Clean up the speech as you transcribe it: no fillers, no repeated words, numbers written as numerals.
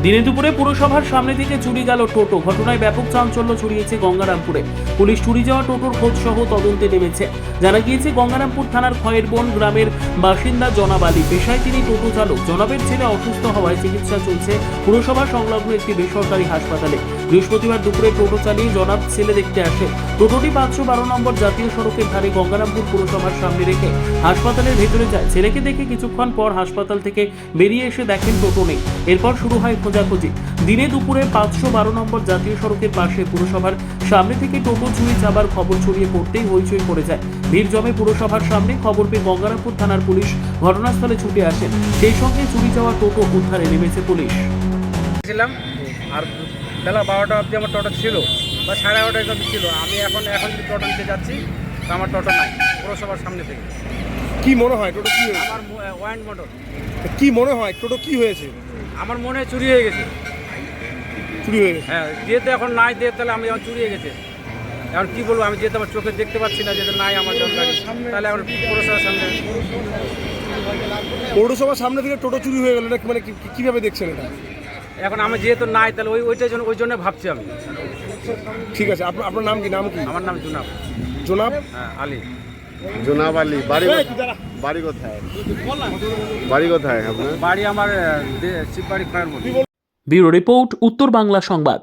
দিনে দুপুরে পুরসভার সামনে থেকে চুরি গেল টোটো। ঘটনায় ব্যাপক চাঞ্চল্য ছড়িয়েছে গঙ্গারামপুরে। পুলিশ চুরি যাওয়া টোটোর খোঁজ সহ তদন্তে নেমেছে। জানা গিয়েছে গঙ্গারামপুর থানার খয়েরবন গ্রামের বাসিন্দা জনাব আলী। পেশায় তিনি টোটো চালক। জনাবের ছেলে অসুস্থ হওয়ায় চিকিৎসা চলছে পুরসভা সংলগ্ন একটি বেসরকারি হাসপাতালে। বৃহস্পতিবার দুপুরে টোটো চালিয়ে জনাব ছেলে দেখতে আসে। টোটোটি 512 নম্বর জাতীয় সড়কের ধারে গঙ্গারামপুর পুরসভার সামনে রেখে হাসপাতালের ভেতরে যায়। ছেলেকে দেখে কিছুক্ষণ পর হাসপাতাল থেকে বেরিয়ে এসে দেখেন টোটো নেই। এরপর শুরু হয় খোঁজাখুঁজি। দিনে দুপুরে 512 নম্বর জাতীয় সড়কের পাশে পুরসভার সামনে থেকে টোটো চুরি যাবার খবর ছড়িয়ে পড়তেই হইচই পড়ে যায়। ভিড় জমে পুরসভার সামনে। খবর পেয়ে গঙ্গারামপুর থানার পুলিশ ঘটনাস্থলে ছুটে আসেন। সেই সঙ্গে চুরি যাওয়া টোটো উদ্ধারে নেমেছে পুলিশ। ছিলাম আর বেলা 12টা অবধি আমার টোটো ছিল বা 11:30 অবধি ছিল। আমি এখন যদি টোটো নিতে যাচ্ছি তো আমার টোটো নাই পুরসভার সামনে থেকে। কি মনে হয় টোটো কি হয়েছে? আমার ওয়াইন মোটর। কি মনে হয় টোটো কি হয়েছে? আমার মনে হয় চুরি হয়ে গেছে। চুরি হয়ে গেছে? হ্যাঁ, যেহেতু এখন নাই দিয়ে তাহলে আমি এখন চুরি হয়ে গেছে। এখন কী বলবো, আমি যেহেতু আমার চোখে দেখতে পাচ্ছি না, যেহেতু নাই আমার জন্য তাহলে এখন পুরসভার সামনে। পৌরসভার সামনে থেকে টোটো চুরি হয়ে গেল না, মানে কিভাবে দেখছেন এটা? এখন আমি যেহেতু নাই তাহলে ওই জন্য ভাবছি আমি। ঠিক আছে, আপনার নাম কি? আমার নাম জুনাব। জনাব হ্যাঁ, আলী। জনাব আলী। বাড়ি কোথায়? বাড়ি কোথায় আপনার? বাড়ি আমার শিববাড়ি খয়েরবন। ব্যুরো রিপোর্ট, উত্তর বাংলা সংবাদ।